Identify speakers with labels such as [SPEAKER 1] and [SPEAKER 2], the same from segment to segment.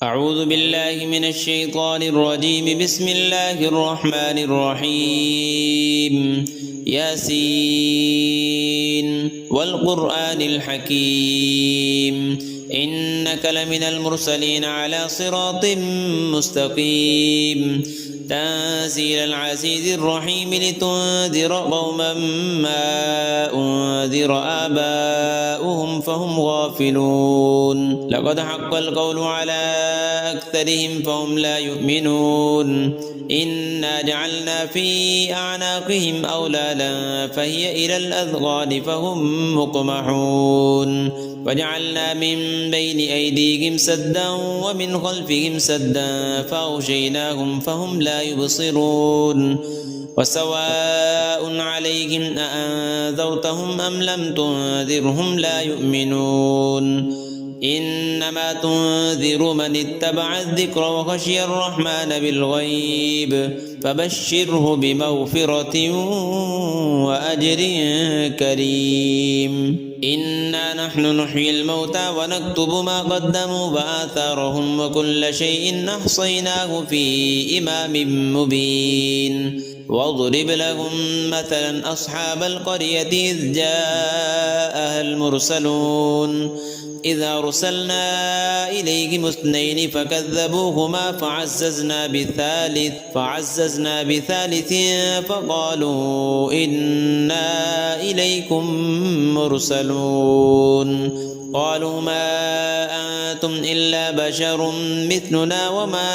[SPEAKER 1] أعوذ بالله من الشيطان الرجيم. بسم الله الرحمن الرحيم. ياسين والقرآن الحكيم إنك لمن المرسلين على صراط مستقيم. تنزيل العزيز الرحيم لتنذر قوما ما أنذر آباؤهم فهم غافلون. لقد حق القول على أكثرهم فهم لا يؤمنون. إنا جعلنا في أعناقهم أغلالا فهي إلى الأذقان فهم مقمحون. وجعلنا من بين أيديهم سدا ومن خلفهم سدا فأغشيناهم فهم لا يبصرون. وسواء عليهم أأنذرتهم أم لم تنذرهم لا يؤمنون. إنما تنذر من اتبع الذكر وخشي الرحمن بالغيب فبشره بمغفرة وأجر كريم. إنا نحن نحيي الموتى ونكتب ما قدموا وآثارهم وكل شيء أحصيناه في إمام مبين. واضرب لهم مثلا أصحاب القرية إذ جاءها المرسلون إذ أرسلنا إليهم اثنين فكذبوهما فعززنا بثالث فقالوا إنا إليكم مرسلون. قالوا ما أنتم إلا بشر مثلنا وما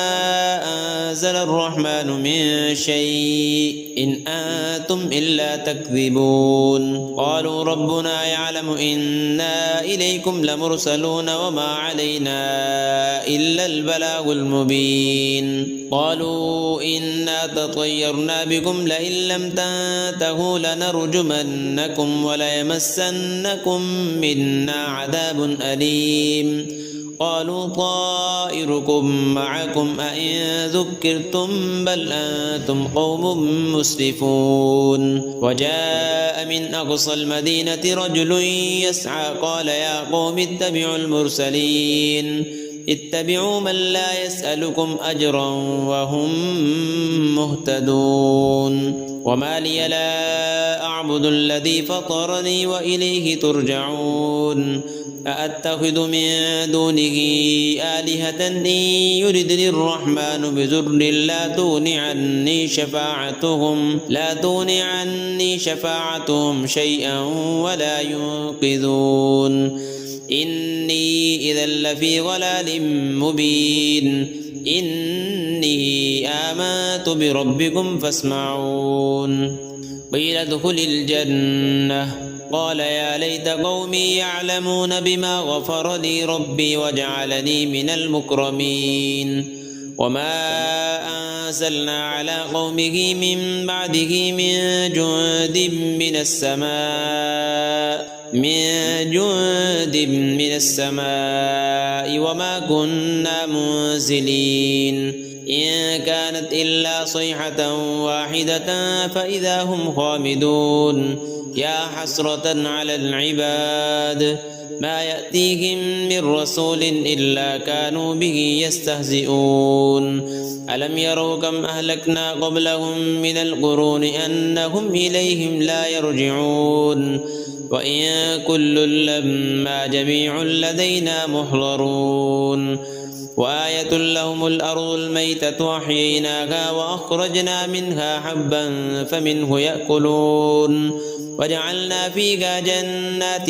[SPEAKER 1] أنزل الرحمن من شيء إن أنتم إلا تكذبون. قالوا ربنا يعلم إنا إليكم لمرسلون وما علينا إلا البلاغ المبين. قالوا إنا تطيرنا بكم لئن لم تنتهوا لنرجمنكم وليمسنكم منا عذاب أليم. قالوا طائركم معكم أئن ذكرتم بل أنتم قوم مسرفون. وجاء من أقصى المدينة رجل يسعى قال يا قوم اتبعوا المرسلين اتبعوا من لا يسألكم أجرا وهم مهتدون. وما لي لا أعبد الذي فطرني وإليه ترجعون. أأتخذ من دونه آلهة إن يردني الرحمن بضر لا تغن عني شفاعتهم شيئا ولا ينقذون. إني إذا لفي ضلال مبين. إني آمنت بربكم فاسمعون. قيل ادخل الجنة قال يا ليت قومي يعلمون بما غفر لي ربي وجعلني من المكرمين. وما أنزلنا على قومه من بعده من جند من السماء وما كنا منزلين. إن كانت إلا صيحة واحدة فإذا هم خامدون. يا حسرة على العباد ما يأتيهم من رسول إلا كانوا به يستهزئون. ألم يروا كم أهلكنا قبلهم من القرون أنهم إليهم لا يرجعون. وإن كل لما جميع لدينا محضرون. وآية لهم الأرض الميتة أحييناها وأخرجنا منها حبا فمنه يأكلون. وجعلنا فيها جنات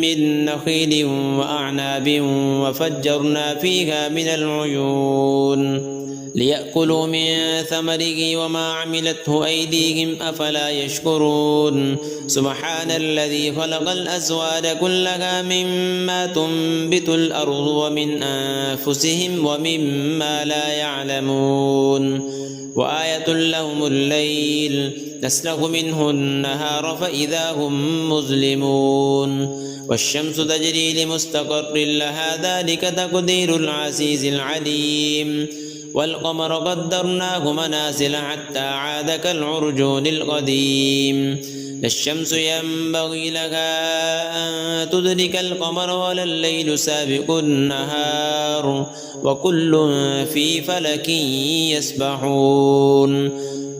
[SPEAKER 1] من نخيل وأعناب وفجرنا فيها من العيون ليأكلوا من ثمره وما عملته أيديهم أفلا يشكرون. سبحان الذي خلق الأزواج كلها مما تنبت الأرض ومن أنفسهم ومما لا يعلمون. وآية لهم الليل نسلخ منه النهار فإذا هم مظلمون. والشمس تجري لمستقر لها ذلك تقدير العزيز العليم. والقمر قدرناه منازل حتى عاد كالعرجون القديم. لا الشمس ينبغي لها أن تدرك القمر ولا الليل سابق النهار وكل في فلك يسبحون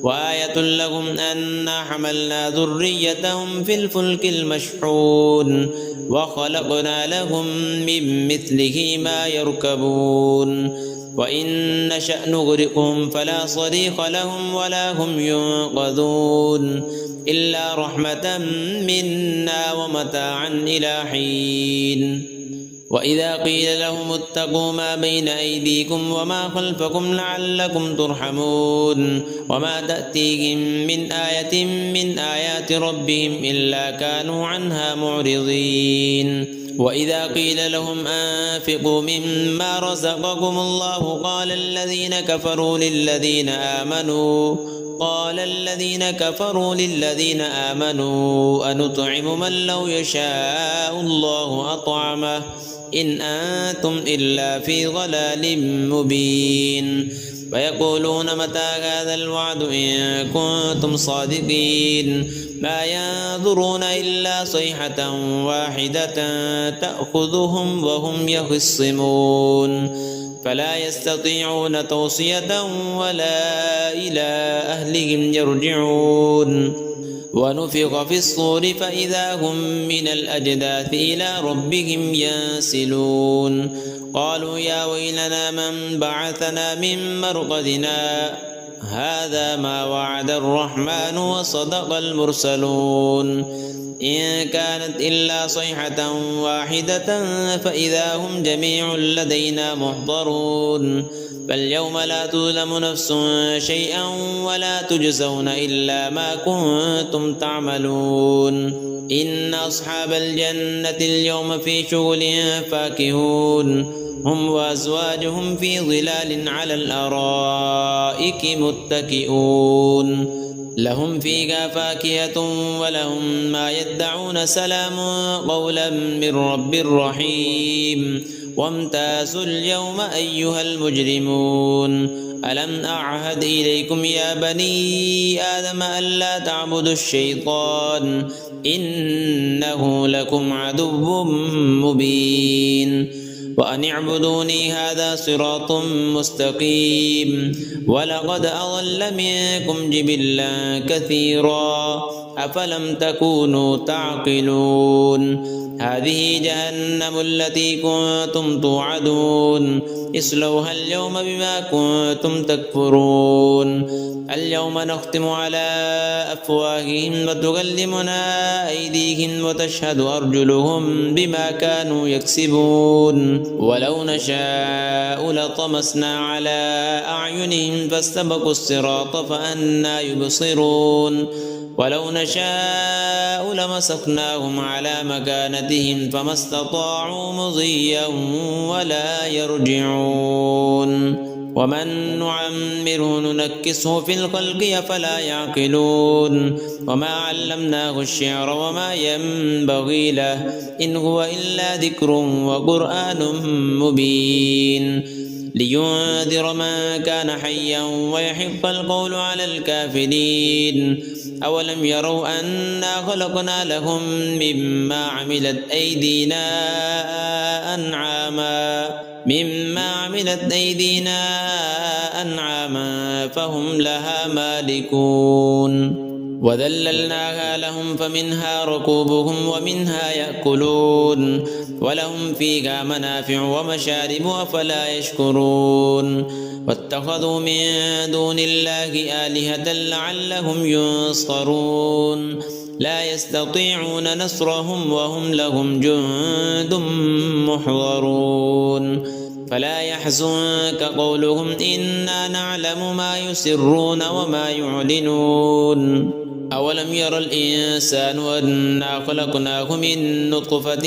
[SPEAKER 1] وآية لهم أنا حملنا ذريتهم في الفلك المشحون وخلقنا لهم من مثله ما يركبون وإن نشأ نغرقهم فلا صريخ لهم ولا هم ينقذون إلا رحمة منا ومتاعا إلى حين وإذا قيل لهم اتقوا ما بين أيديكم وما خلفكم لعلكم ترحمون وما تأتيهم من آية من آيات ربهم إلا كانوا عنها معرضين وإذا قيل لهم أنفقوا مما رزقكم الله قال الذين كفروا للذين آمنوا أنطعم من لو يشاء الله أطعمه إن أنتم إلا في ضلال مبين ويقولون متى هذا الوعد إن كنتم صادقين ما ينظرون إلا صيحة واحدة تأخذهم وهم يخصمون فلا يستطيعون توصية ولا إلى أهلهم يرجعون ونفخ في الصور فإذا هم من الأجداث إلى ربهم ينسلون قالوا يا ويلنا من بعثنا من مرقدنا هذا ما وعد الرحمن وصدق المرسلون إن كانت إلا صيحة واحدة فإذا هم جميع لدينا محضرون فاليوم لا تظلم نفس شيئا ولا تجزون إلا ما كنتم تعملون إن أصحاب الجنة اليوم في شغل فاكهون هم وأزواجهم في ظلال على الأرائك متكئون لهم فيها فاكهة ولهم ما يدعون سلام قولا من رب رحيم وامتازوا اليوم أيها المجرمون ألم أعهد إليكم يا بني آدم ألا تعبدوا الشيطان إنه لكم عدو مبين وأن اعبدوني هذا صراط مستقيم ولقد أضل منكم جبلا كثيرا أفلم تكونوا تعقلون هذه جهنم التي كنتم توعدون اصلوها اليوم بما كنتم تكفرون اليوم نختم على أفواههم وتكلمنا أيديهم وتشهد أرجلهم بما كانوا يكسبون ولو نشاء لطمسنا على أعينهم فاستبقوا الصراط فأنى يبصرون ولو نشاء لمسخناهم على مكانتهم فما استطاعوا مضيا ولا يرجعون ومن نعمره ننكسه في الخلق أفلا يعقلون وما علمناه الشعر وما ينبغي له إن هو إلا ذكر وقرآن مبين لينذر من كان حيا ويحق القول على الكافرين أولم يروا أنا خلقنا لهم مما عملت أيدينا أنعاما فهم لها مالكون وذللناها لهم فمنها ركوبهم ومنها يأكلون ولهم فيها منافع ومشارب أفلا يشكرون واتخذوا من دون الله آلهة لعلهم ينصرون لا يستطيعون نصرهم وهم لهم جند محضرون فلا يحزنك قولهم إنا نعلم ما يسرون وما يعلنون أولم ير الإنسان أنا خلقناه من نطفة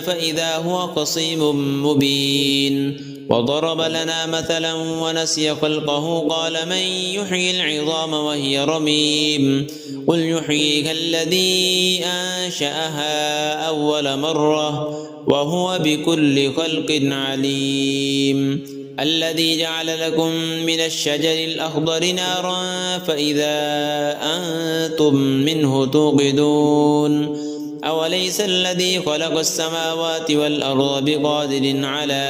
[SPEAKER 1] فإذا هو خصيم مبين وضرب لنا مثلا ونسي خلقه قال من يحيي العظام وهي رميم قل يحييها الذي أنشأها أول مرة وهو بكل خلق عليم الذي جعل لكم من الشجر الأخضر نارا فإذا أنتم منه توقدون أوليس الذي خلق السماوات والأرض بقادر على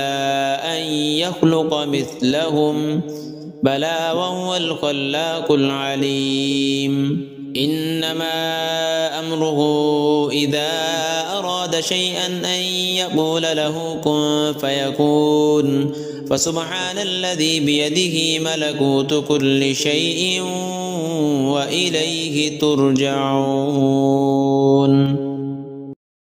[SPEAKER 1] أن يخلق مثلهم بلى وهو الخلاق العليم إنما أمره إذا أراد شيئا أن يقول له كن فيكون فسبحان الذي بيده ملكوت كل شيء وإليه ترجعون.